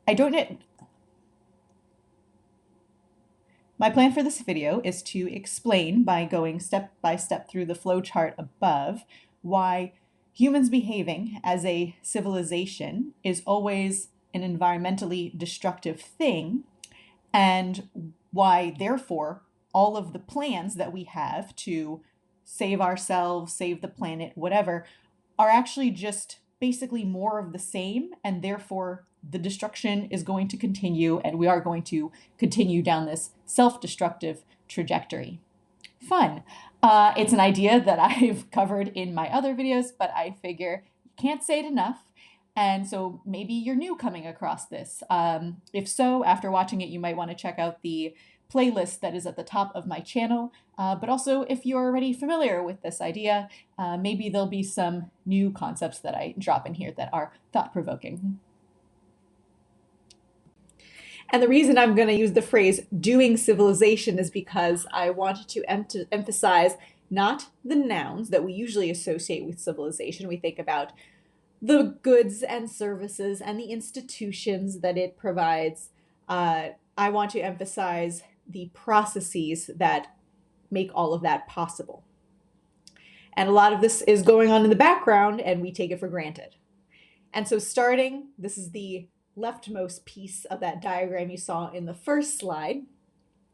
I don't know. My plan for this video is to explain by going step by step through the flowchart above why humans behaving as a civilization is always an environmentally destructive thing, and why, therefore, all of the plans that we have to save ourselves, save the planet, whatever, are actually just basically more of the same, and therefore the destruction is going to continue, and we are going to continue down this self-destructive trajectory. Fun. It's an idea that I've covered in my other videos, but I figure you can't say it enough. And so maybe you're new coming across this. If so, after watching it, you might want to check out the playlist that is at the top of my channel. But also, if you're already familiar with this idea, maybe there'll be some new concepts that I drop in here that are thought-provoking. And the reason I'm going to use the phrase doing civilization is because I wanted to emphasize not the nouns that we usually associate with civilization. We think about the goods and services and the institutions that it provides. I want to emphasize the processes that make all of that possible. And a lot of this is going on in the background, and we take it for granted. And so this is the leftmost piece of that diagram you saw in the first slide.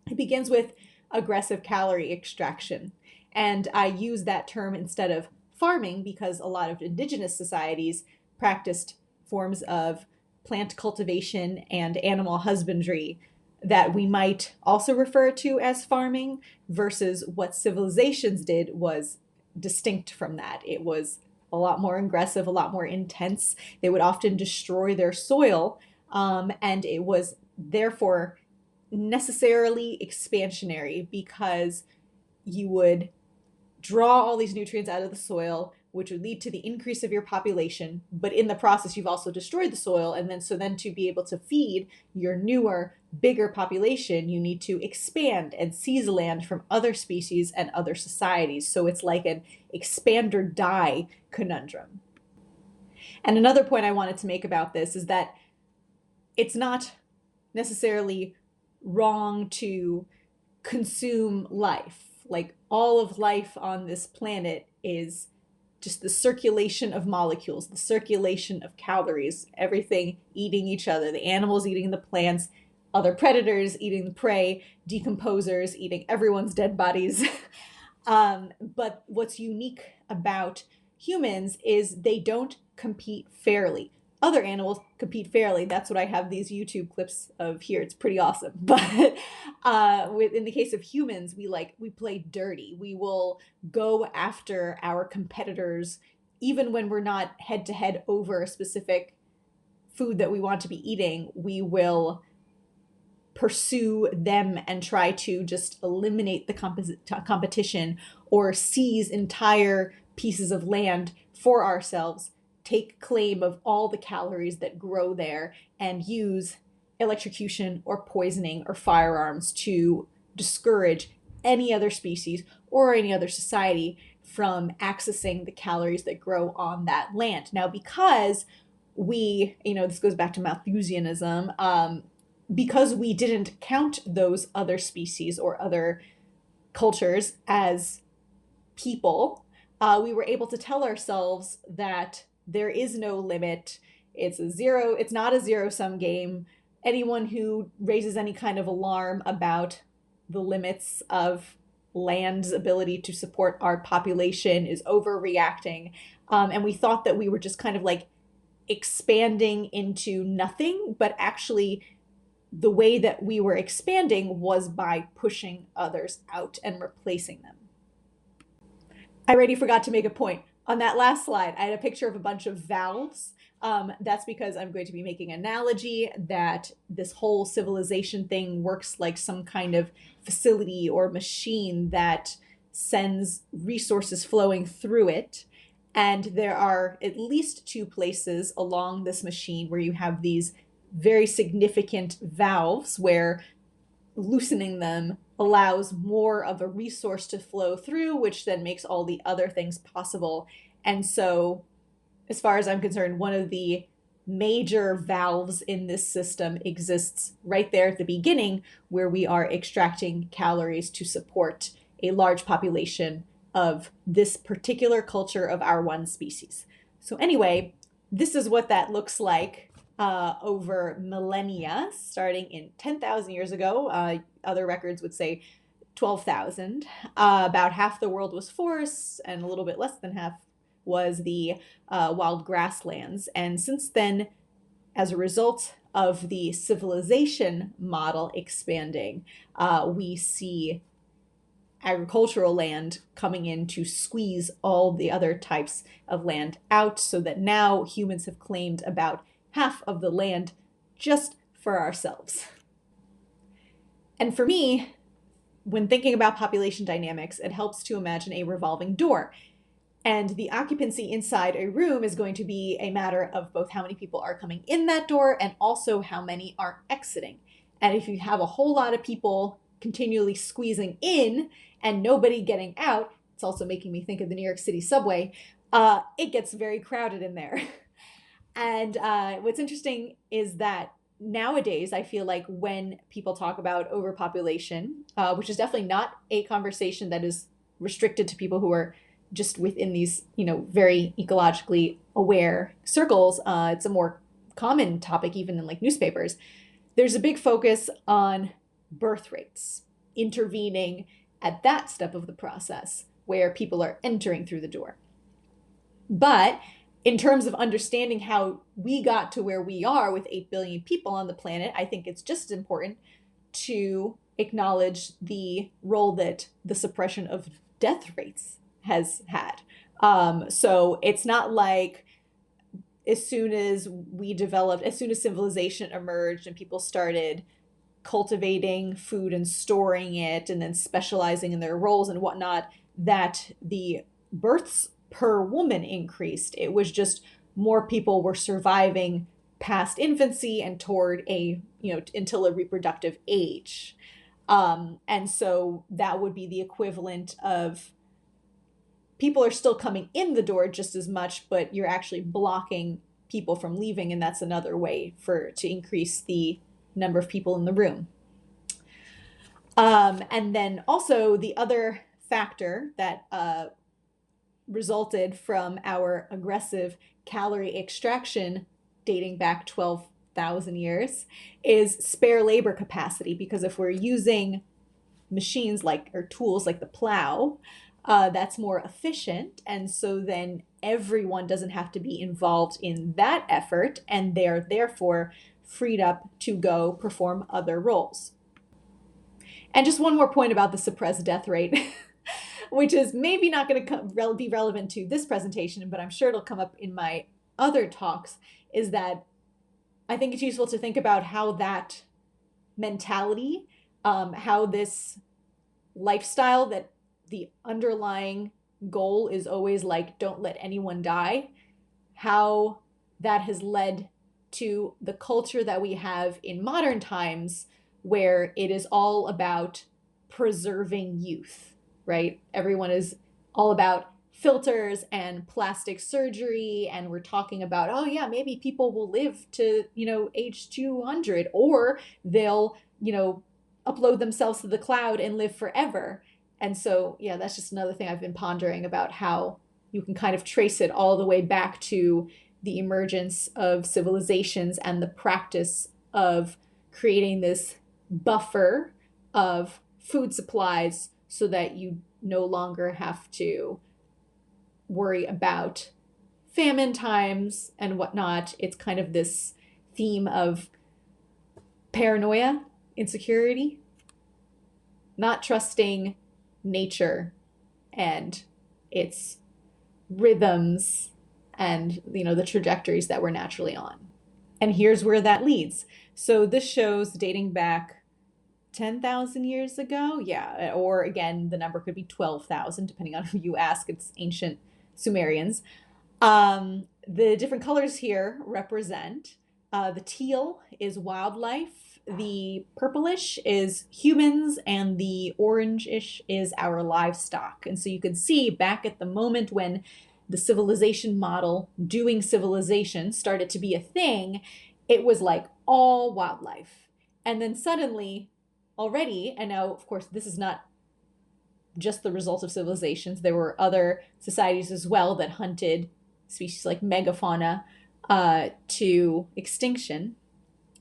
It begins with aggressive calorie extraction. And I use that term instead of farming because a lot of indigenous societies practiced forms of plant cultivation and animal husbandry that we might also refer to as farming, versus what civilizations did was distinct from that. It was a lot more aggressive, a lot more intense. They would often destroy their soil, and it was therefore necessarily expansionary because you would draw all these nutrients out of the soil, which would lead to the increase of your population. But in the process, you've also destroyed the soil. And then to be able to feed your newer, bigger population, you need to expand and seize land from other species and other societies. So it's like an expand or die conundrum. And another point I wanted to make about this is that it's not necessarily wrong to consume life. Like, all of life on this planet is just the circulation of molecules, the circulation of calories, everything eating each other, the animals eating the plants, other predators eating the prey, decomposers eating everyone's dead bodies. But what's unique about humans is they don't compete fairly. Other animals compete fairly. That's what I have these YouTube clips of here. It's pretty awesome. But in the case of humans, we play dirty. We will go after our competitors even when we're not head to head over a specific food that we want to be eating. We will pursue them and try to just eliminate the competition or seize entire pieces of land for ourselves, take claim of all the calories that grow there, and use electrocution or poisoning or firearms to discourage any other species or any other society from accessing the calories that grow on that land. Now, because this goes back to Malthusianism, because we didn't count those other species or other cultures as people, we were able to tell ourselves that there is no limit. It's not a zero-sum game. Anyone who raises any kind of alarm about the limits of land's ability to support our population is overreacting. And we thought that we were just kind of like expanding into nothing, but actually the way that we were expanding was by pushing others out and replacing them. I already forgot to make a point. On that last slide, I had a picture of a bunch of valves. That's because I'm going to be making an analogy that this whole civilization thing works like some kind of facility or machine that sends resources flowing through it. And there are at least two places along this machine where you have these very significant valves where loosening them allows more of a resource to flow through, which then makes all the other things possible. And so, as far as I'm concerned, one of the major valves in this system exists right there at the beginning, where we are extracting calories to support a large population of this particular culture of our one species. So anyway, this is what that looks like over millennia, starting in 10,000 years ago. Other records would say 12,000. About half the world was forests, and a little bit less than half was the wild grasslands. And since then, as a result of the civilization model expanding, we see agricultural land coming in to squeeze all the other types of land out, so that now humans have claimed about half of the land just for ourselves. And for me, when thinking about population dynamics, it helps to imagine a revolving door. And the occupancy inside a room is going to be a matter of both how many people are coming in that door and also how many are exiting. And if you have a whole lot of people continually squeezing in and nobody getting out, it's also making me think of the New York City subway, it gets very crowded in there. And what's interesting is that nowadays, I feel like when people talk about overpopulation, which is definitely not a conversation that is restricted to people who are just within these, very ecologically aware circles, it's a more common topic even in like newspapers. There's a big focus on birth rates, intervening at that step of the process where people are entering through the door. But in terms of understanding how we got to where we are with 8 billion people on the planet, I think it's just as important to acknowledge the role that the suppression of death rates has had. So it's not like as soon as civilization emerged and people started cultivating food and storing it and then specializing in their roles and whatnot, that the births per woman increased. It was just more people were surviving past infancy and toward until a reproductive age. And so that would be the equivalent of people are still coming in the door just as much, but you're actually blocking people from leaving. And that's another way to increase the number of people in the room. And then also the other factor that resulted from our aggressive calorie extraction dating back 12,000 years is spare labor capacity. Because if we're using machines or tools like the plow, that's more efficient. And so then everyone doesn't have to be involved in that effort, and they're therefore freed up to go perform other roles. And just one more point about the suppressed death rate, which is maybe not going to be relevant to this presentation, but I'm sure it'll come up in my other talks, is that I think it's useful to think about how that mentality, how this lifestyle that the underlying goal is always like, don't let anyone die, how that has led to the culture that we have in modern times, where it is all about preserving youth, right? Everyone is all about filters and plastic surgery, and we're talking about, oh yeah, maybe people will live to, age 200, or they'll, upload themselves to the cloud and live forever. And so, yeah, that's just another thing I've been pondering about, how you can kind of trace it all the way back to the emergence of civilizations and the practice of creating this buffer of food supplies so that you no longer have to worry about famine times and whatnot. It's kind of this theme of paranoia, insecurity, not trusting nature and its rhythms and the trajectories that we're naturally on. And here's where that leads. So this shows dating back 10,000 years ago. Yeah, or again, the number could be 12,000, depending on who you ask. It's ancient Sumerians. The different colors here represent the teal is wildlife, the purplish is humans, and the orange-ish is our livestock. And so you can see back at the moment when the civilization model, doing civilization, started to be a thing, it was like all wildlife. And then suddenly, already, and now, of course, this is not just the result of civilizations, there were other societies as well that hunted species like megafauna to extinction.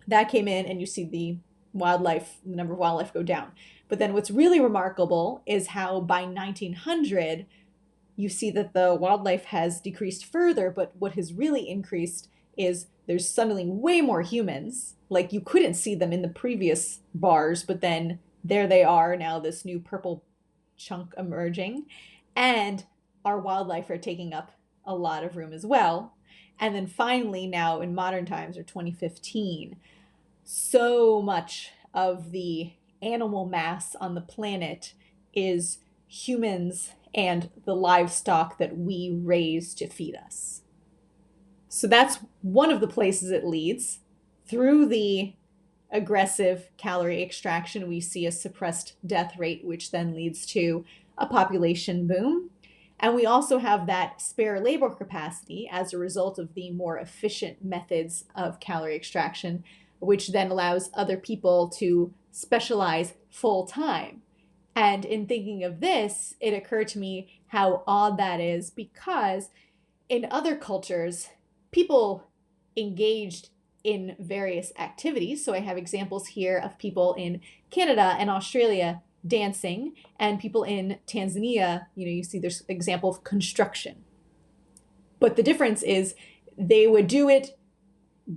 That came in, and you see the number of wildlife go down. But then what's really remarkable is how by 1900, you see that the wildlife has decreased further, but what has really increased is there's suddenly way more humans. Like, you couldn't see them in the previous bars, but then there they are now, this new purple chunk emerging. And our wildlife are taking up a lot of room as well. And then finally, now in modern times, or 2015, so much of the animal mass on the planet is humans and the livestock that we raise to feed us. So that's one of the places it leads. Through the aggressive calorie extraction, we see a suppressed death rate, which then leads to a population boom. And we also have that spare labor capacity as a result of the more efficient methods of calorie extraction, which then allows other people to specialize full time. And in thinking of this, it occurred to me how odd that is, because in other cultures, people engaged in various activities. So I have examples here of people in Canada and Australia dancing, and people in Tanzania, you see there's an example of construction. But the difference is they would do it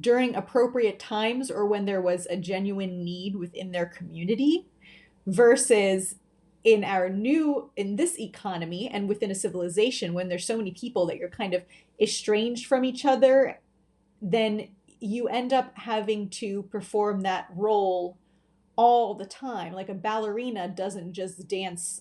during appropriate times or when there was a genuine need within their community, versus in this economy and within a civilization, when there's so many people that you're kind of estranged from each other, then you end up having to perform that role all the time. Like, a ballerina doesn't just dance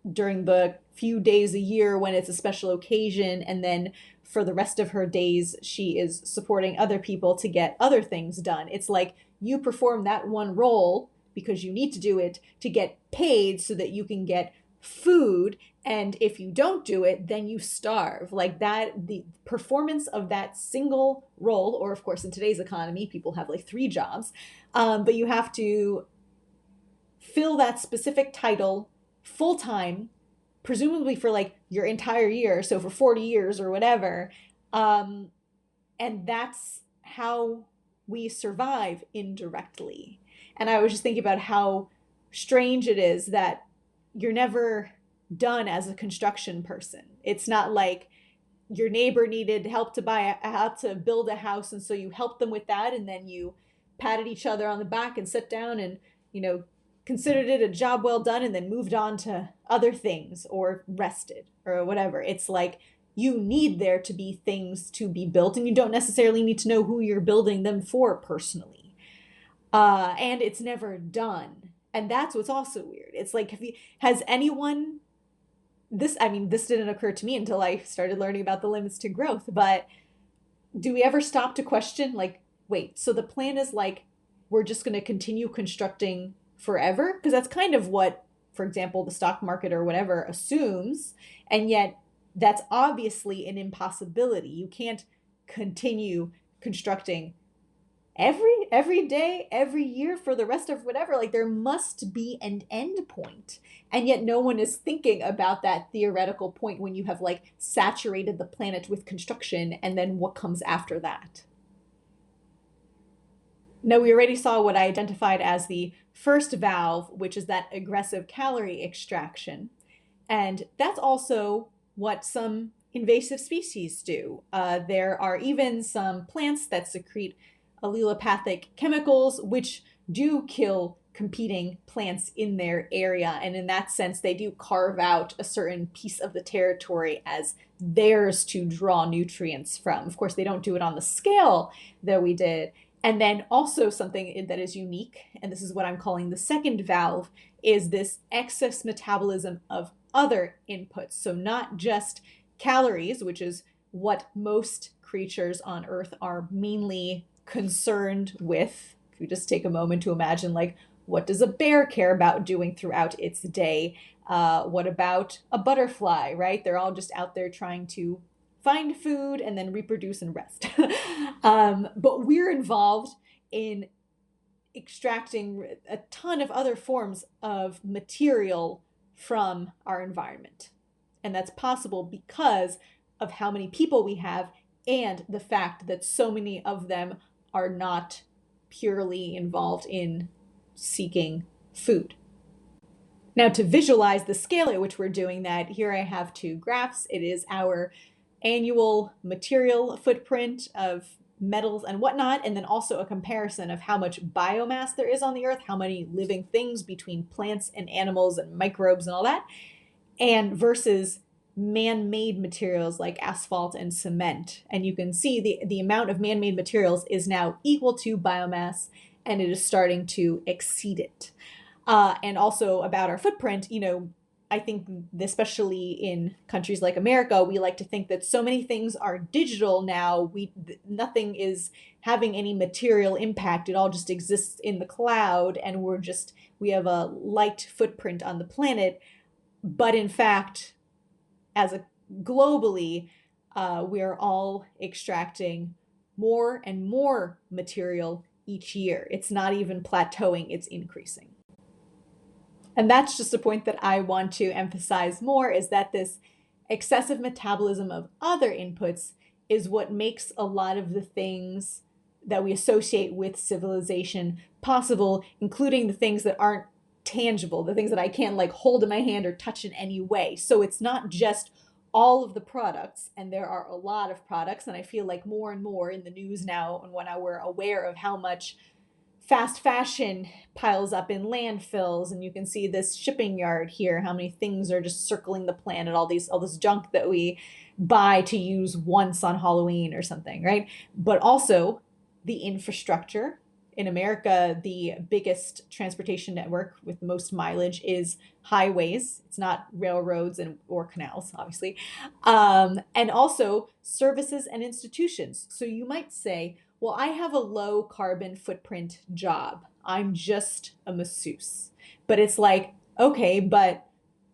during the few days a year when it's a special occasion, and then for the rest of her days she is supporting other people to get other things done. It's like you perform that one role because you need to do it to get paid so that you can get food, and if you don't do it, then you starve. Like that, the performance of that single role, or of course in today's economy people have like 3 jobs, but you have to fill that specific title full time, presumably for like your entire year, so for 40 years or whatever, and that's how we survive indirectly. And I was just thinking about how strange it is that you're never done as a construction person. It's not like your neighbor needed help to build a house, and so you helped them with that, and then you patted each other on the back and sat down and considered it a job well done, and then moved on to other things or rested or whatever. It's like you need there to be things to be built, and you don't necessarily need to know who you're building them for personally. And it's never done. And that's what's also weird. It's like, has anyone, this didn't occur to me until I started learning about the limits to growth, but do we ever stop to question, like, wait, so the plan is like, we're just going to continue constructing forever? Because that's kind of what, for example, the stock market or whatever assumes. And yet that's obviously an impossibility. You can't continue constructing every day, every year for the rest of whatever. Like, there must be an end point. And yet no one is thinking about that theoretical point when you have like saturated the planet with construction, and then what comes after that. Now, we already saw what I identified as the first valve, which is that aggressive calorie extraction. And that's also what some invasive species do. There are even some plants that secrete allelopathic chemicals, which do kill competing plants in their area. And in that sense, they do carve out a certain piece of the territory as theirs to draw nutrients from. Of course, they don't do it on the scale that we did. And then also something that is unique, and this is what I'm calling the second valve, is this excess metabolism of other inputs. So not just calories, which is what most creatures on Earth are mainly concerned with. If you just take a moment to imagine, like, What does a bear care about doing throughout its day? What about a butterfly, right? They're all just out there trying to find food and then reproduce and rest. But we're involved in extracting a ton of other forms of material from our environment. And that's possible because of how many people we have and the fact that so many of them are not purely involved in seeking food. Now, to visualize the scale at which we're doing that, here I have two graphs. It is our annual material footprint of metals and whatnot, and then also a comparison of how much biomass there is on the earth, how many living things between plants and animals and microbes and all that, and versus man-made materials like asphalt and cement. And you can see the amount of man-made materials is now equal to biomass, and it is starting to exceed it. And also about our footprint, I think especially in countries like America, we like to think that so many things are digital now. Nothing is having any material impact. It all just exists in the cloud, and we have a light footprint on the planet. But in fact, globally, we are all extracting more and more material each year. It's not even plateauing, it's increasing. And that's just a point that I want to emphasize more, is that this excessive metabolism of other inputs is what makes a lot of the things that we associate with civilization possible, including the things that aren't tangible, the things that I can't like hold in my hand or touch in any way. So it's not just all of the products, and there are a lot of products, and I feel like more and more in the news now, and when we're aware of how much fast fashion piles up in landfills, and you can see this shipping yard here, how many things are just circling the planet, all this junk that we buy to use once on Halloween or something, right? But also the infrastructure. In America, the biggest transportation network with the most mileage is highways. It's not railroads or canals, obviously. And also services and institutions. So you might say, well, I have a low carbon footprint job. I'm just a masseuse. But it's like, okay, but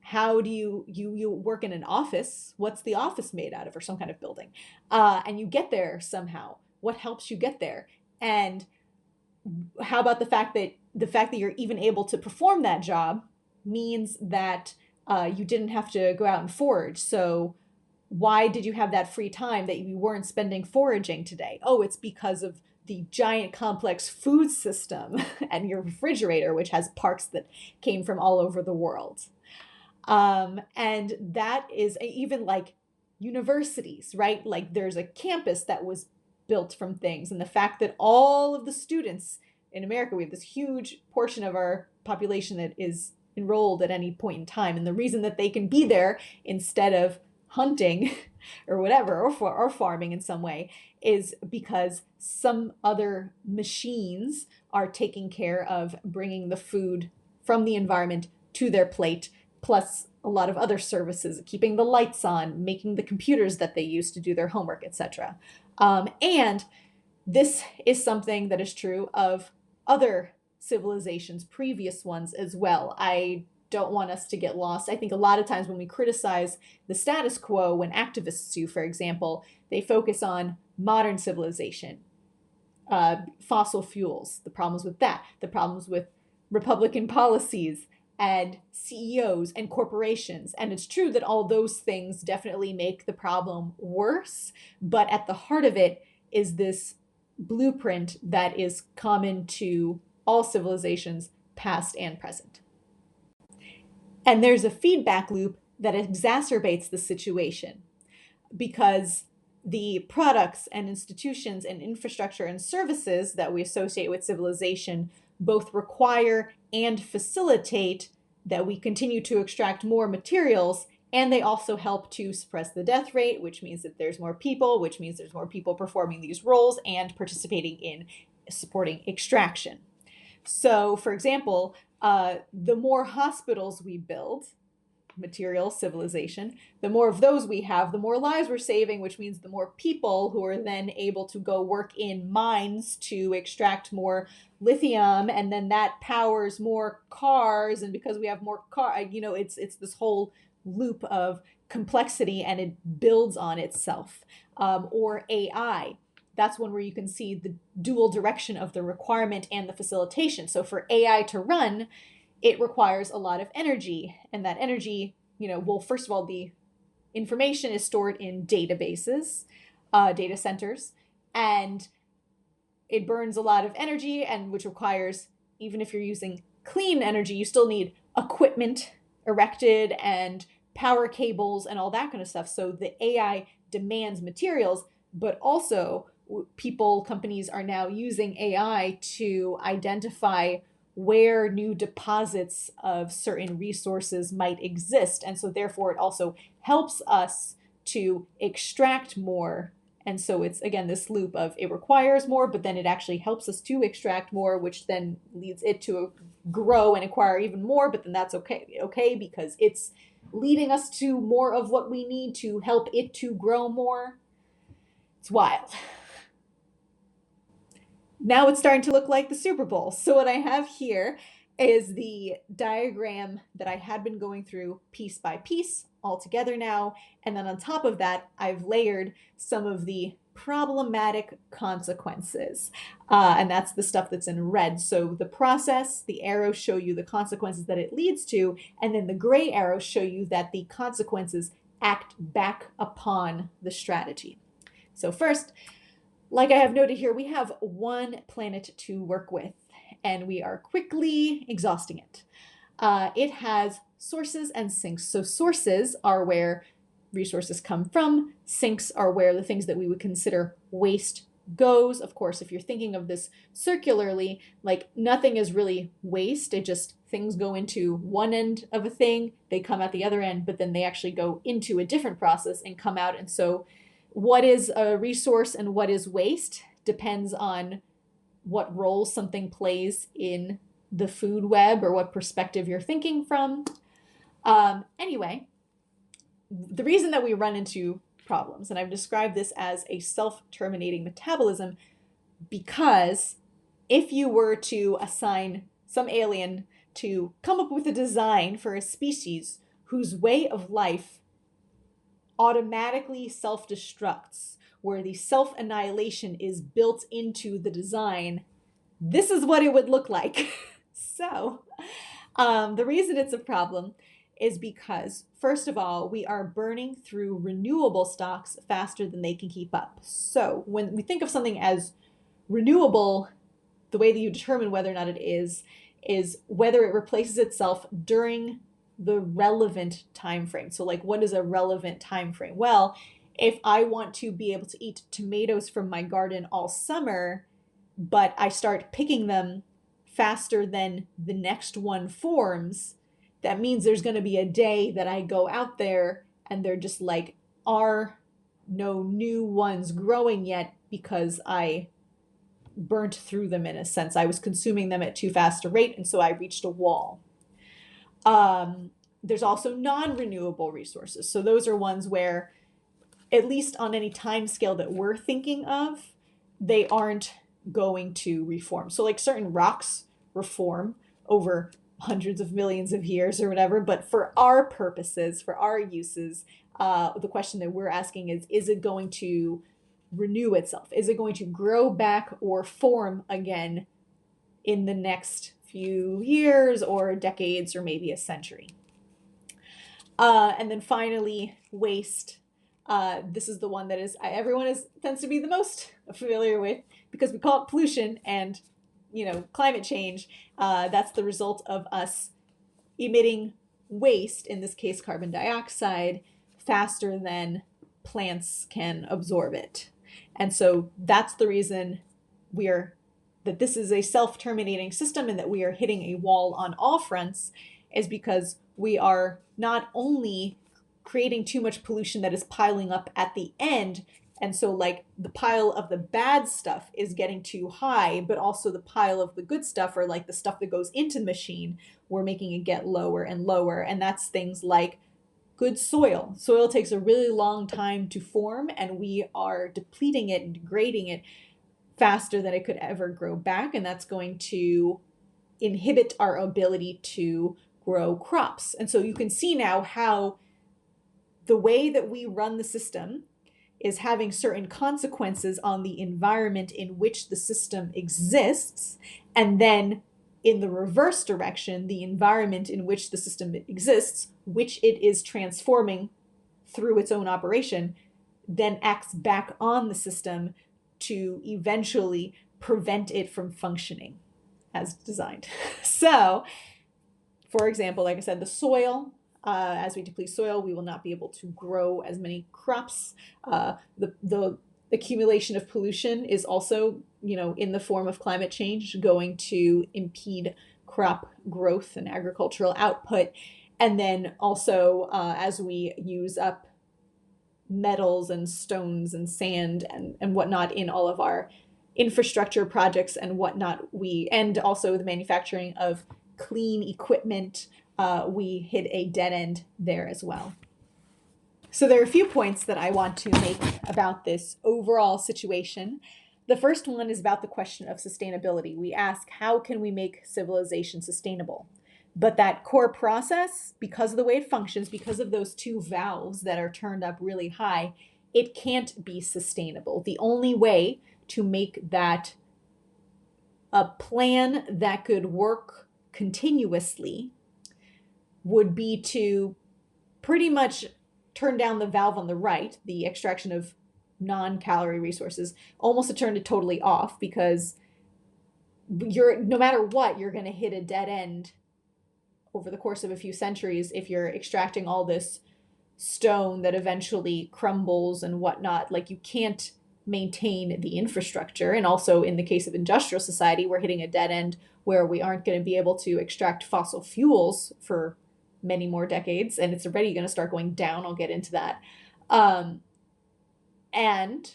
how do you work in an office? What's the office made out of, or some kind of building? And you get there somehow. What helps you get there? And how about the fact that you're even able to perform that job means that you didn't have to go out and forage. So why did you have that free time that you weren't spending foraging today? Oh, it's because of the giant complex food system and your refrigerator, which has parts that came from all over the world. And that is even like universities, right? Like there's a campus that was built from things. And the fact that all of the students in America, we have this huge portion of our population that is enrolled at any point in time. And the reason that they can be there instead of hunting or whatever, or farming in some way, is because some other machines are taking care of bringing the food from the environment to their plate, plus a lot of other services, keeping the lights on, making the computers that they use to do their homework, etc. And this is something that is true of other civilizations, previous ones as well. I don't want us to get lost. I think a lot of times when we criticize the status quo, when activists do, for example, they focus on modern civilization, fossil fuels, the problems with that, the problems with Republican policies and CEOs and corporations. And it's true that all those things definitely make the problem worse, but at the heart of it is this blueprint that is common to all civilizations, past and present. And there's a feedback loop that exacerbates the situation, because the products and institutions and infrastructure and services that we associate with civilization both require and facilitate that we continue to extract more materials, and they also help to suppress the death rate, which means that there's more people, which means there's more people performing these roles and participating in supporting extraction. So, for example, the more hospitals we build, material civilization, the more of those we have, the more lives we're saving, which means the more people who are then able to go work in mines to extract more lithium, and then that powers more cars, and because we have more it's this whole loop of complexity, and it builds on itself. Or AI, that's one where you can see the dual direction of the requirement and the facilitation. So for AI to run, it requires a lot of energy, and that energy, well, first of all, the information is stored in databases, data centers, and it burns a lot of energy, and which requires, even if you're using clean energy, you still need equipment erected and power cables and all that kind of stuff. So the AI demands materials, but also companies are now using AI to identify where new deposits of certain resources might exist. And so therefore it also helps us to extract more. And so it's, again, this loop of it requires more, but then it actually helps us to extract more, which then leads it to grow and acquire even more. But then that's okay, because it's leading us to more of what we need to help it to grow more. It's wild. Now it's starting to look like the Super Bowl. So what I have here is the diagram that I had been going through piece by piece all together now. And then on top of that, I've layered some of the problematic consequences. And that's the stuff that's in red. So the process, the arrows show you the consequences that it leads to. And then the gray arrows show you that the consequences act back upon the strategy. So first, like I have noted here, we have one planet to work with, and we are quickly exhausting it. It has sources and sinks. So sources are where resources come from. Sinks are where the things that we would consider waste goes. Of course, if you're thinking of this circularly, like nothing is really waste. It just, things go into one end of a thing, they come out the other end, but then they actually go into a different process and come out. And so what is a resource and what is waste depends on what role something plays in the food web or what perspective you're thinking from. Anyway, the reason that we run into problems, and I've described this as a self-terminating metabolism, because if you were to assign some alien to come up with a design for a species whose way of life automatically self-destructs, where the self-annihilation is built into the design, this is what it would look like. So the reason it's a problem is because, first of all, we are burning through renewable stocks faster than they can keep up. So when we think of something as renewable, the way that you determine whether or not it is whether it replaces itself during the relevant time frame. So like, what is a relevant time frame? Well, if I want to be able to eat tomatoes from my garden all summer, but I start picking them faster than the next one forms, that means there's going to be a day that I go out there and they're just like, are no new ones growing yet, because I burnt through them. In a sense, I was consuming them at too fast a rate, and so I reached a wall. There's also non-renewable resources. So those are ones where, at least on any time scale that we're thinking of, they aren't going to reform. So like certain rocks reform over hundreds of millions of years or whatever, but for our purposes, for our uses, the question that we're asking is it going to renew itself? Is it going to grow back or form again in the next few years or decades or maybe a century? And then finally, waste. This is the one that everyone tends to be the most familiar with, because we call it pollution, and climate change. That's the result of us emitting waste, in this case carbon dioxide, faster than plants can absorb it. And so that's the reason that this is a self-terminating system, and that we are hitting a wall on all fronts, is because we are not only creating too much pollution that is piling up at the end, and so like the pile of the bad stuff is getting too high, but also the pile of the good stuff, or like the stuff that goes into the machine, we're making it get lower and lower. And that's things like good soil. Soil takes a really long time to form, and we are depleting it and degrading it faster than it could ever grow back. And that's going to inhibit our ability to grow crops. And so you can see now how the way that we run the system is having certain consequences on the environment in which the system exists. And then in the reverse direction, the environment in which the system exists, which it is transforming through its own operation, then acts back on the system to eventually prevent it from functioning as designed. So, for example, like I said, the soil, as we deplete soil, we will not be able to grow as many crops. The accumulation of pollution is also, in the form of climate change, going to impede crop growth and agricultural output. And then also, as we use up metals and stones and sand and whatnot in all of our infrastructure projects and whatnot, and also the manufacturing of clean equipment, we hit a dead end there as well. So there are a few points that I want to make about this overall situation. The first one is about the question of sustainability. We ask, how can we make civilization sustainable? But that core process, because of the way it functions, because of those two valves that are turned up really high, it can't be sustainable. The only way to make that a plan that could work continuously would be to pretty much turn down the valve on the right, the extraction of non-calorie resources, almost to turn it totally off, because no matter what, you're going to hit a dead end over the course of a few centuries if you're extracting all this stone that eventually crumbles and whatnot. Like, you can't maintain the infrastructure. And also in the case of industrial society, we're hitting a dead end where we aren't going to be able to extract fossil fuels for many more decades, and it's already going to start going down. I'll get into that. And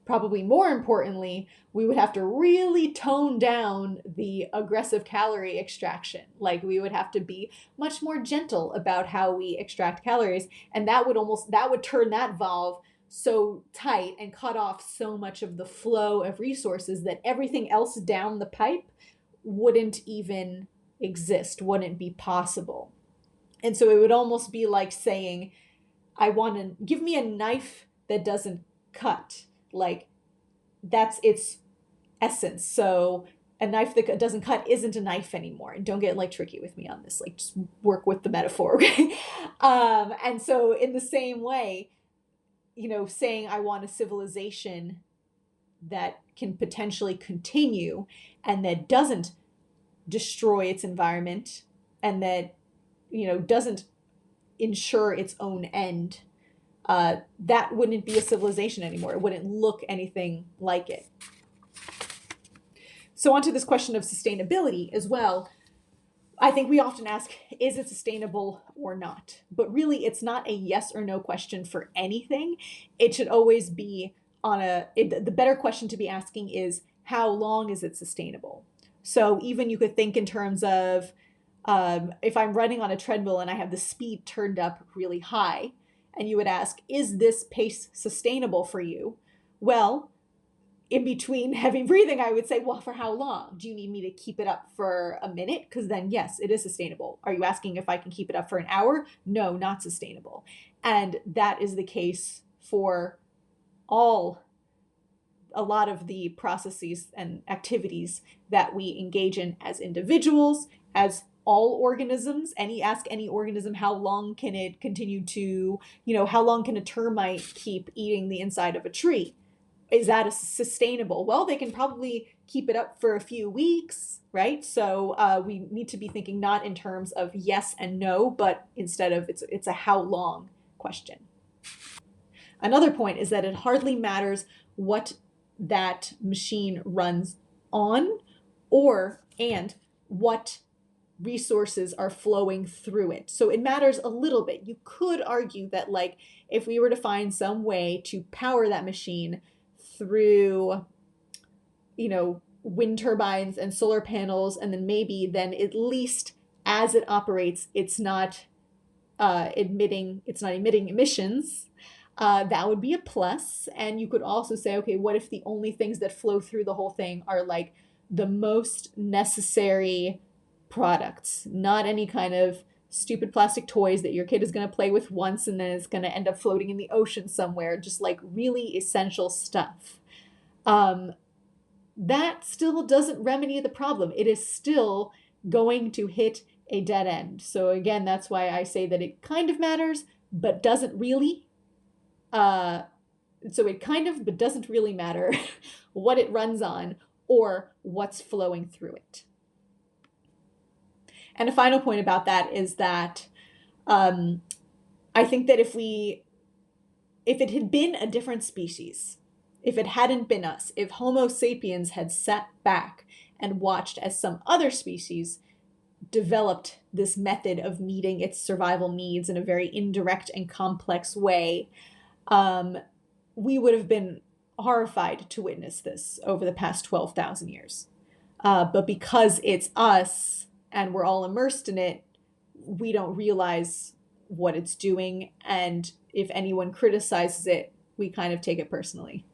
probably more importantly, we would have to really tone down the aggressive calorie extraction. Like, we would have to be much more gentle about how we extract calories, and that would turn that valve so tight and cut off so much of the flow of resources that everything else down the pipe wouldn't even exist, wouldn't be possible. And so it would almost be like saying, I want to give me a knife that doesn't cut. Like, that's its essence. So a knife that doesn't cut isn't a knife anymore. And don't get tricky with me on this. Like, just work with the metaphor, okay? And so in the same way, saying I want a civilization that can potentially continue and that doesn't destroy its environment and that, doesn't ensure its own end, that wouldn't be a civilization anymore. It wouldn't look anything like it. So onto this question of sustainability as well. I think we often ask, is it sustainable or not? But really, it's not a yes or no question for anything. It should always be the better question to be asking is, how long is it sustainable? So even you could think in terms of, if I'm running on a treadmill and I have the speed turned up really high, and you would ask, is this pace sustainable for you? Well, in between heavy breathing, I would say, well, for how long? Do you need me to keep it up for a minute? Because then, yes, it is sustainable. Are you asking if I can keep it up for an hour? No, not sustainable. And that is the case for a lot of the processes and activities that we engage in as individuals, as all organisms. Ask any organism, how long can it continue to, how long can a termite keep eating the inside of a tree? Is that sustainable? Well, they can probably keep it up for a few weeks, right? So we need to be thinking not in terms of yes and no, but instead of it's a how long question. Another point is that it hardly matters what that machine runs on and what resources are flowing through it. So it matters a little bit. You could argue that, if we were to find some way to power that machine through, wind turbines and solar panels, and then maybe at least as it operates, it's not it's not emitting emissions, that would be a plus. And you could also say, okay, what if the only things that flow through the whole thing are like the most necessary products, not any kind of stupid plastic toys that your kid is going to play with once and then it's going to end up floating in the ocean somewhere, just like really essential stuff. That still doesn't remedy the problem. It is still going to hit a dead end. So again, that's why I say that it kind of matters, but doesn't really. So it kind of, but doesn't really matter what it runs on or what's flowing through it. And a final point about that is that I think that if it had been a different species, if it hadn't been us, if Homo sapiens had sat back and watched as some other species developed this method of meeting its survival needs in a very indirect and complex way, we would have been horrified to witness this over the past 12,000 years. But because it's us and we're all immersed in it, we don't realize what it's doing. And if anyone criticizes it, we kind of take it personally.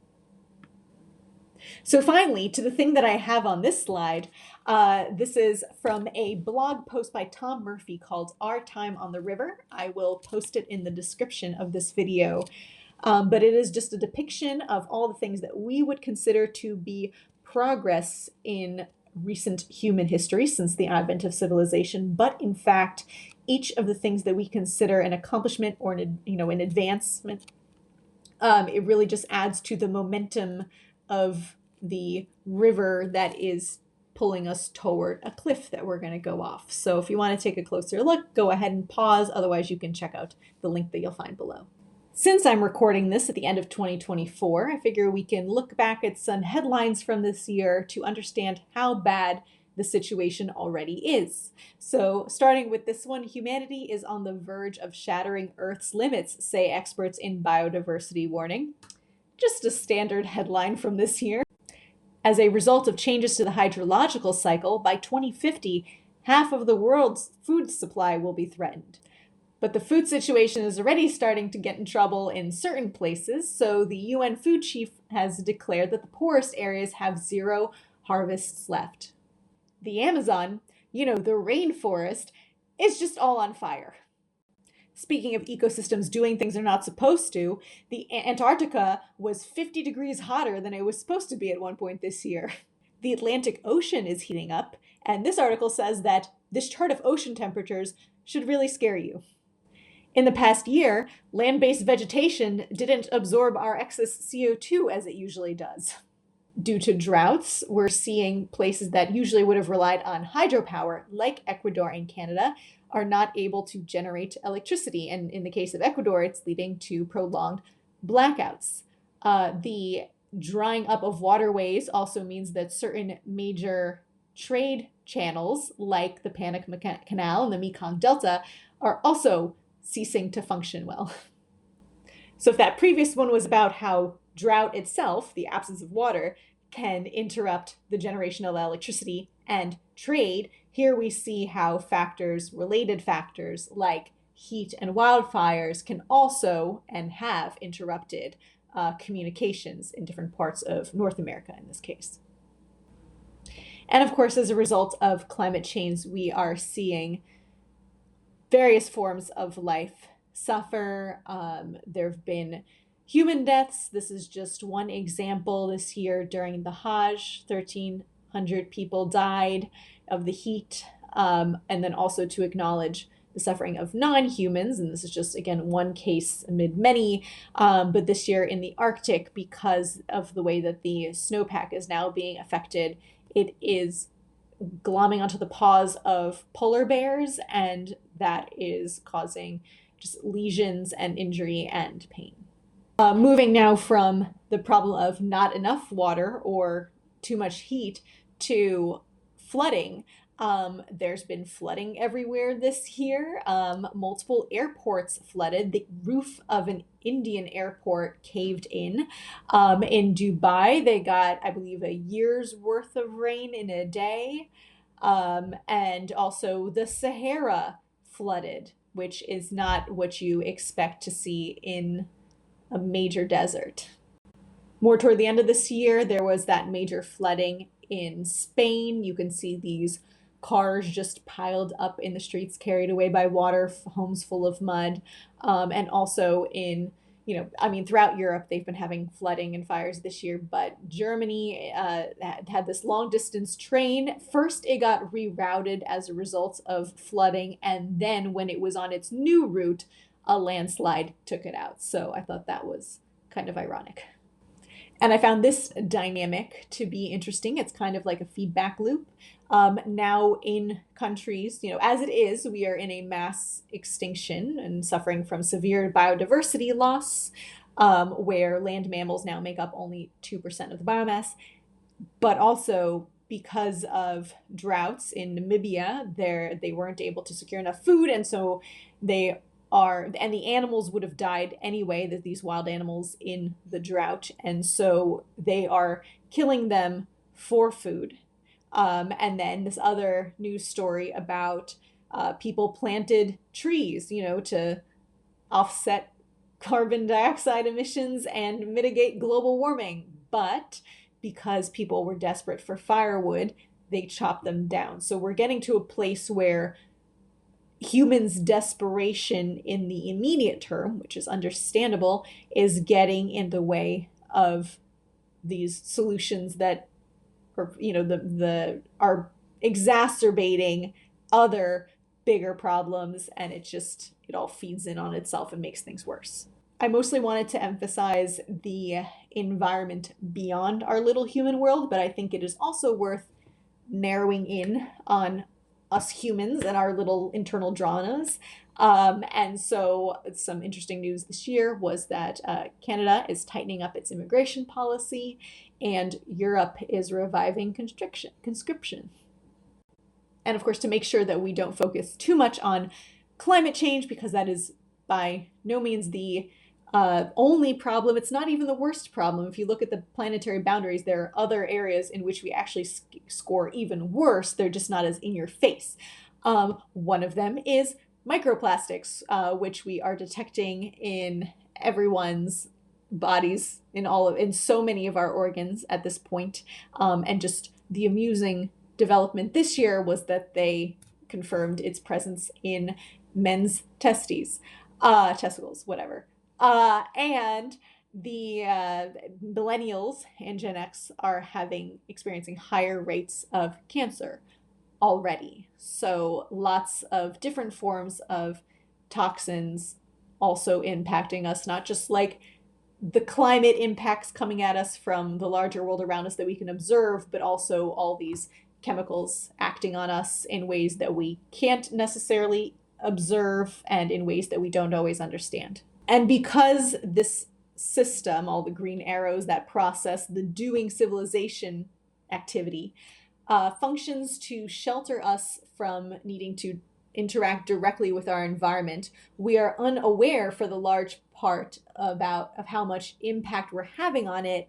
So finally, to the thing that I have on this slide, this is from a blog post by Tom Murphy called Our Time on the River. I will post it in the description of this video. But it is just a depiction of all the things that we would consider to be progress in recent human history since the advent of civilization. But in fact, each of the things that we consider an accomplishment or an advancement, it really just adds to the momentum of the river that is pulling us toward a cliff that we're going to go off. So if you want to take a closer look, go ahead and pause. Otherwise, you can check out the link that you'll find below. Since I'm recording this at the end of 2024, I figure we can look back at some headlines from this year to understand how bad the situation already is. So starting with this one, humanity is on the verge of shattering Earth's limits, say experts in biodiversity warning. Just a standard headline from this year. As a result of changes to the hydrological cycle, by 2050, half of the world's food supply will be threatened. But the food situation is already starting to get in trouble in certain places, so the UN food chief has declared that the poorest areas have 0 harvests left. The Amazon, the rainforest, is just all on fire. Speaking of ecosystems doing things they're not supposed to, the Antarctica was 50 degrees hotter than it was supposed to be at one point this year. The Atlantic Ocean is heating up, and this article says that this chart of ocean temperatures should really scare you. In the past year, land-based vegetation didn't absorb our excess CO2 as it usually does. Due to droughts, we're seeing places that usually would have relied on hydropower, like Ecuador and Canada, are not able to generate electricity. And in the case of Ecuador, it's leading to prolonged blackouts. The drying up of waterways also means that certain major trade channels, like the Panama Canal and the Mekong Delta, are also ceasing to function well. So if that previous one was about how drought itself, the absence of water, can interrupt the generation of electricity and trade, here we see how related factors like heat and wildfires can also and have interrupted communications in different parts of North America in this case. And of course, as a result of climate change, we are seeing various forms of life suffer. There have been human deaths. This is just one example. This year during the Hajj, 1,300 people died of the heat. And then also to acknowledge the suffering of non-humans. And this is just, again, one case amid many. But this year in the Arctic, because of the way that the snowpack is now being affected, it is glomming onto the paws of polar bears, and that is causing just lesions and injury and pain. Moving now from the problem of not enough water or too much heat to flooding. There's been flooding everywhere this year. Multiple airports flooded. The roof of an Indian airport caved in. In Dubai, they got, I believe, a year's worth of rain in a day. And also the Sahara flooded. which is not what you expect to see in a major desert. More toward the end of this year, there was that major flooding in Spain. You can see these cars just piled up in the streets, carried away by water, homes full of mud. And also throughout Europe, they've been having flooding and fires this year. But Germany had this long distance train. First, it got rerouted as a result of flooding. And then when it was on its new route, a landslide took it out. So I thought that was kind of ironic. And I found this dynamic to be interesting. It's kind of like a feedback loop. Now in countries, as it is, we are in a mass extinction and suffering from severe biodiversity loss, where land mammals now make up only 2% of the biomass. But also because of droughts in Namibia, they weren't able to secure enough food, and so the animals would have died anyway, that these wild animals in the drought, and so they are killing them for food. And then this other news story about people planted trees, to offset carbon dioxide emissions and mitigate global warming. But because people were desperate for firewood, they chopped them down. So we're getting to a place where humans' desperation in the immediate term, which is understandable, is getting in the way of these solutions that are exacerbating other bigger problems, and it all feeds in on itself and makes things worse. I mostly wanted to emphasize the environment beyond our little human world, but I think it is also worth narrowing in on us humans and our little internal dramas. And so some interesting news this year was that Canada is tightening up its immigration policy, and Europe is reviving conscription. And of course, to make sure that we don't focus too much on climate change, because that is by no means the only problem. It's not even the worst problem. If you look at the planetary boundaries, there are other areas in which we actually score even worse. They're just not as in your face. One of them is microplastics, which we are detecting in everyone's bodies, in so many of our organs at this point. And just the amusing development this year was that they confirmed its presence in men's testicles, whatever. And the millennials and Gen X are experiencing higher rates of cancer already. So lots of different forms of toxins also impacting us, not just like the climate impacts coming at us from the larger world around us that we can observe, but also all these chemicals acting on us in ways that we can't necessarily observe and in ways that we don't always understand. And because this system, all the green arrows that process the doing civilization activity, functions to shelter us from needing to interact directly with our environment, we are unaware for the large part of how much impact we're having on it,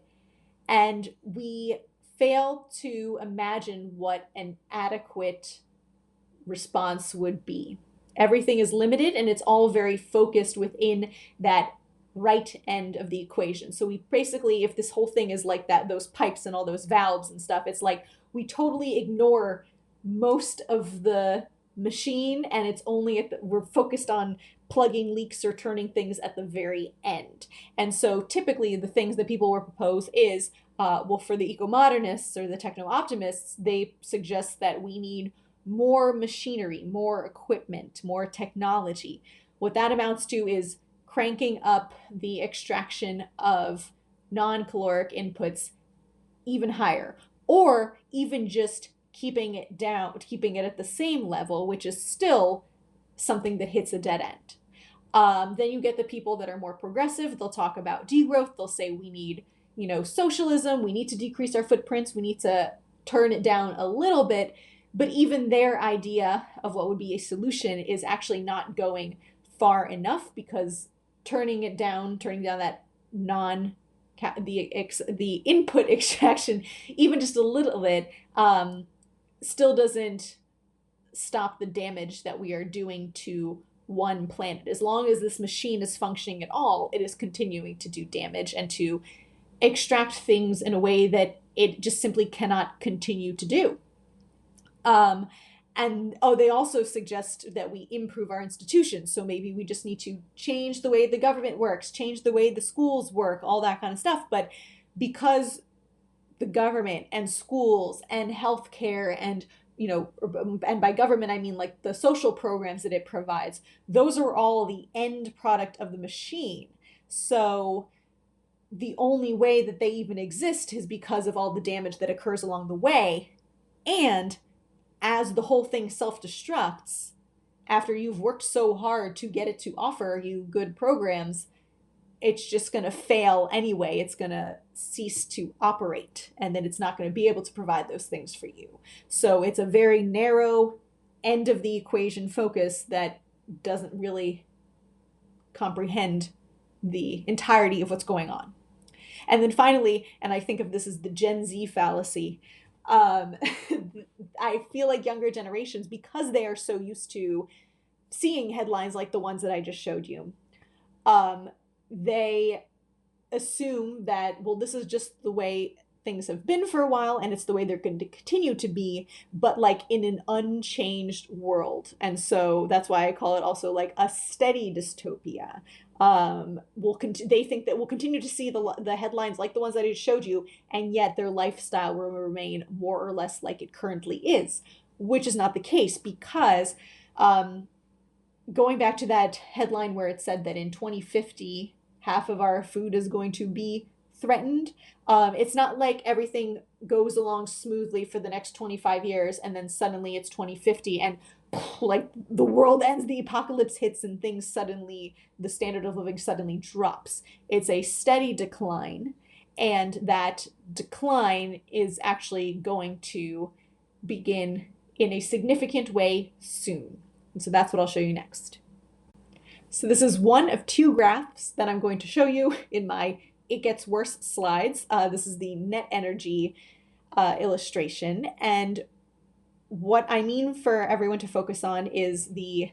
and we fail to imagine what an adequate response would be. Everything is limited, and it's all very focused within that right end of the equation. So we basically, if this whole thing is like that, those pipes and all those valves and stuff, it's like we totally ignore most of the machine, and it's only we're focused on plugging leaks or turning things at the very end. And so typically the things that people will propose is, for the eco-modernists or the techno-optimists, they suggest that we need more machinery, more equipment, more technology. What that amounts to is cranking up the extraction of non-caloric inputs even higher, or even just keeping it at the same level, which is still something that hits a dead end. Then you get the people that are more progressive. They'll talk about degrowth. They'll say we need, socialism. We need to decrease our footprints. We need to turn it down a little bit. But even their idea of what would be a solution is actually not going far enough, because turning down that the input extraction, even just a little bit, still doesn't stop the damage that we are doing to one planet. As long as this machine is functioning at all, it is continuing to do damage and to extract things in a way that it just simply cannot continue to do. And they also suggest that we improve our institutions. So maybe we just need to change the way the government works, change the way the schools work, all that kind of stuff. But because the government and schools and healthcare and, and by government, I mean like the social programs that it provides, those are all the end product of the machine. So the only way that they even exist is because of all the damage that occurs along the way. And as the whole thing self-destructs, after you've worked so hard to get it to offer you good programs, it's just going to fail anyway. It's going to cease to operate, and then it's not going to be able to provide those things for you. So it's a very narrow end of the equation focus that doesn't really comprehend the entirety of what's going on. And then finally, and I think of this as the Gen Z fallacy, I feel like younger generations, because they are so used to seeing headlines like the ones that I just showed you, they assume that, well, this is just the way things have been for a while and it's the way they're going to continue to be, but like in an unchanged world. And so that's why I call it also like a steady dystopia. They think that we'll continue to see the headlines like the ones that I just showed you, and yet their lifestyle will remain more or less like it currently is, which is not the case, because going back to that headline where it said that in 2050, half of our food is going to be threatened. It's not like everything goes along smoothly for the next 25 years and then suddenly it's 2050 and like the world ends, the apocalypse hits, and things suddenly, the standard of living suddenly drops. It's a steady decline, and that decline is actually going to begin in a significant way soon. And so that's what I'll show you next. So this is one of two graphs that I'm going to show you in my It Gets Worse slides. This is the net energy illustration. And what I mean for everyone to focus on is the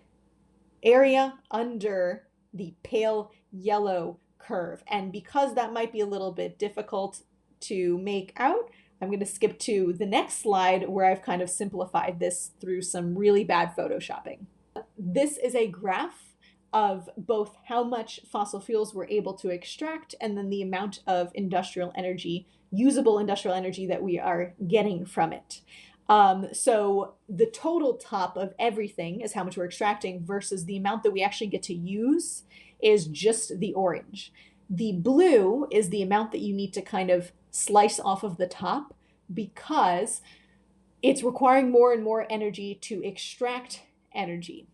area under the pale yellow curve. And because that might be a little bit difficult to make out, I'm going to skip to the next slide where I've kind of simplified this through some really bad photoshopping. This is a graph of both how much fossil fuels we're able to extract and then the amount of industrial energy, usable industrial energy that we are getting from it. So the total top of everything is how much we're extracting versus the amount that we actually get to use is just the orange. The blue is the amount that you need to kind of slice off of the top because it's requiring more and more energy to extract energy.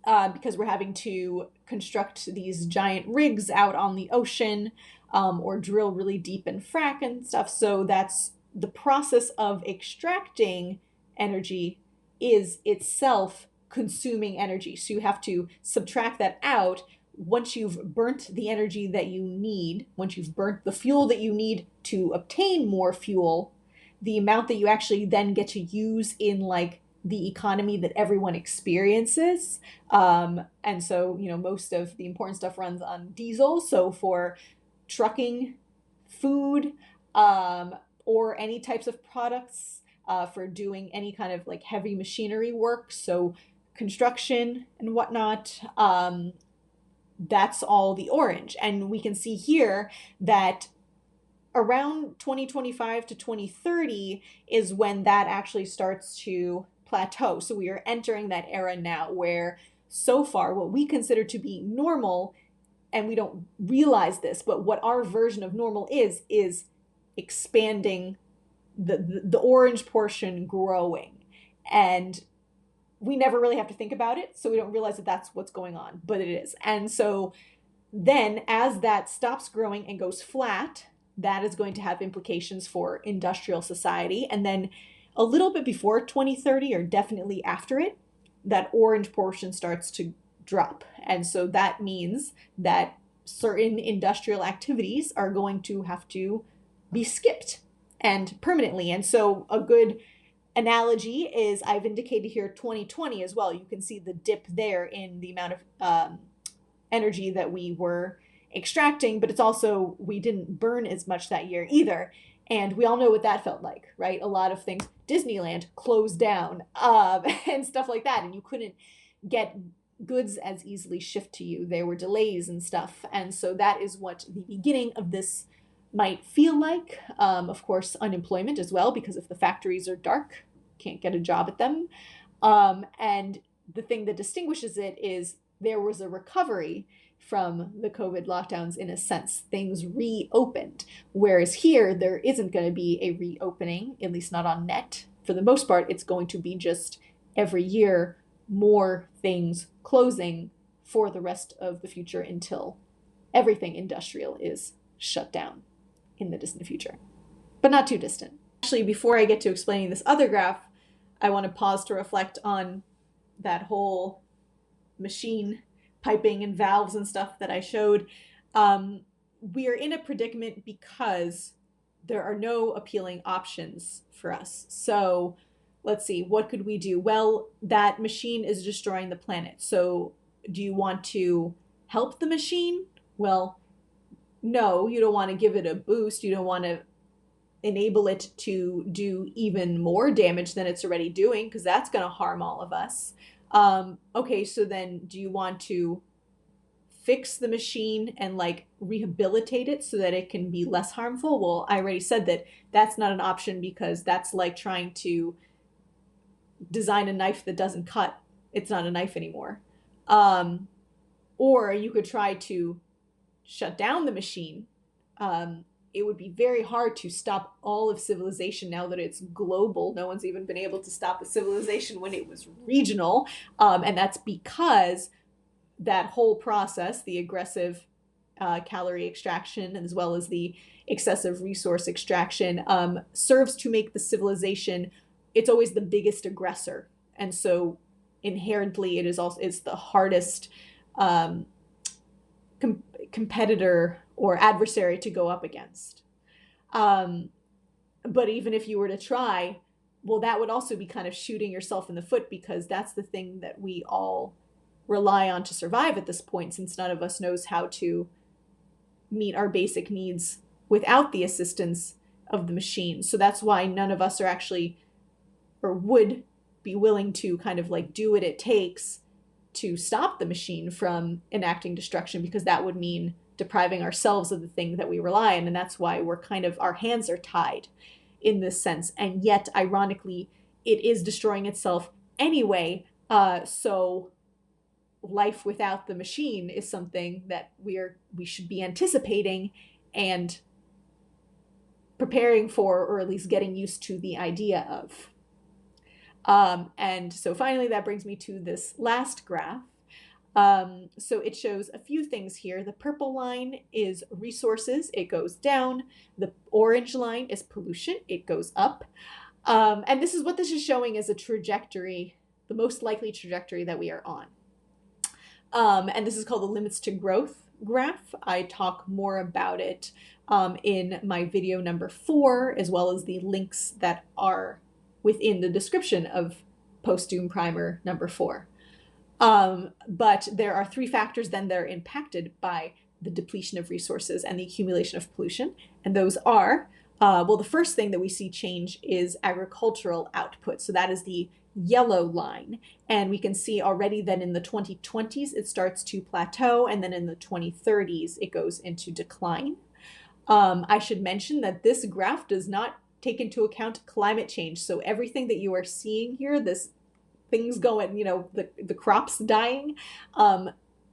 Because we're having to construct these giant rigs out on the ocean or drill really deep and frack and stuff. So that's the process of extracting energy is itself consuming energy. So you have to subtract that out. Once you've burnt the energy that you need, once you've burnt the fuel that you need to obtain more fuel, the amount that you actually then get to use in like the economy that everyone experiences. And so, most of the important stuff runs on diesel. So for trucking, food, or any types of products, for doing any kind of like heavy machinery work, so construction and whatnot, that's all the orange. And we can see here that around 2025 to 2030 is when that actually starts to plateau. So we are entering that era now where so far what we consider to be normal, and we don't realize this, but what our version of normal is expanding, the orange portion growing. And we never really have to think about it, so we don't realize that that's what's going on, but it is. And so then as that stops growing and goes flat, that is going to have implications for industrial society. And then a little bit before 2030, or definitely after it, that orange portion starts to drop. And so that means that certain industrial activities are going to have to be skipped and permanently. And so a good analogy is I've indicated here 2020 as well. You can see the dip there in the amount of energy that we were extracting, but it's also we didn't burn as much that year either. And we all know what that felt like, right? A lot of things, Disneyland closed down and stuff like that. And you couldn't get goods as easily shipped to you. There were delays and stuff. And so that is what the beginning of this might feel like. Of course, unemployment as well, because if the factories are dark, can't get a job at them. And the thing that distinguishes it is there was a recovery from the COVID lockdowns in a sense. Things reopened. Whereas here, there isn't going to be a reopening, at least not on net. For the most part, it's going to be just every year more things closing for the rest of the future until everything industrial is shut down in the distant future, but not too distant. Actually, before I get to explaining this other graph, I want to pause to reflect on that whole machine piping and valves and stuff that I showed. We are in a predicament because there are no appealing options for us. So let's see, what could we do? Well, that machine is destroying the planet. So do you want to help the machine? Well, no, you don't want to give it a boost. You don't want to enable it to do even more damage than it's already doing, because that's going to harm all of us. Okay, so then do you want to fix the machine and like rehabilitate it so that it can be less harmful? Well, I already said that that's not an option, because that's like trying to design a knife that doesn't cut. It's not a knife anymore. Or you could try to shut down the machine. It would be very hard to stop all of civilization now that it's global. No one's even been able to stop a civilization when it was regional. And that's because that whole process, the aggressive calorie extraction, as well as the excessive resource extraction, serves to make the civilization, it's always the biggest aggressor. And so inherently it's the hardest competitor or adversary to go up against. But even if you were to try, well, that would also be kind of shooting yourself in the foot, because that's the thing that we all rely on to survive at this point, since none of us knows how to meet our basic needs without the assistance of the machine. So that's why none of us are actually, or would be willing to kind of like do what it takes to stop the machine from enacting destruction, because that would mean depriving ourselves of the thing that we rely on. And that's why we're kind of, our hands are tied in this sense. And yet, ironically, it is destroying itself anyway. So life without the machine is something that we should be anticipating and preparing for, or at least getting used to the idea of. And so finally, that brings me to this last graph. So it shows a few things here. The purple line is resources, it goes down. The orange line is pollution, it goes up. And this is what this is showing as a trajectory, the most likely trajectory that we are on. And this is called the limits to growth graph. I talk more about it in my video number 4, as well as the links that are within the description of Post-Doom Primer number 4. But there are 3 factors then that are impacted by the depletion of resources and the accumulation of pollution. And those are, well, the first thing that we see change is agricultural output. So that is the yellow line. And we can see already that in the 2020s, it starts to plateau. And then in the 2030s, it goes into decline. I should mention that this graph does not take into account climate change. So everything that you are seeing here, this things going, the crops dying,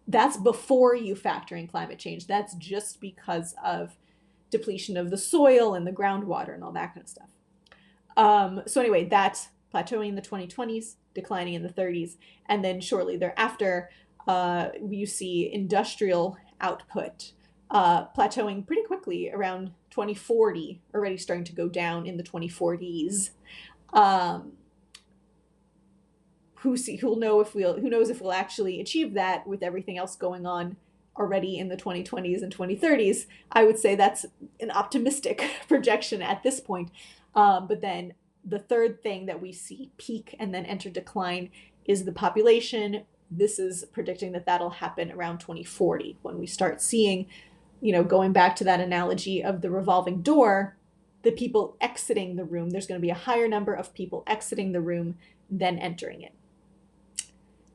that's before you factor in climate change. That's just because of depletion of the soil and the groundwater and all that kind of stuff. So anyway, that's plateauing in the 2020s, declining in the 30s. And then shortly thereafter, you see industrial output plateauing pretty quickly around 2040, already starting to go down in the 2040s. Who knows if we'll actually achieve that with everything else going on already in the 2020s and 2030s. I would say that's an optimistic projection at this point. But then the third thing that we see peak and then enter decline is the population. This is predicting that that'll happen around 2040 when we start seeing, going back to that analogy of the revolving door, the people exiting the room. There's going to be a higher number of people exiting the room than entering it.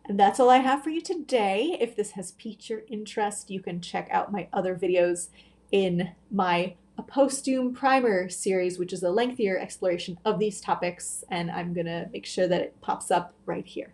And that's all I have for you today. If this has piqued your interest, you can check out my other videos in my A Post-Doom Primer series, which is a lengthier exploration of these topics, and I'm going to make sure that it pops up right here.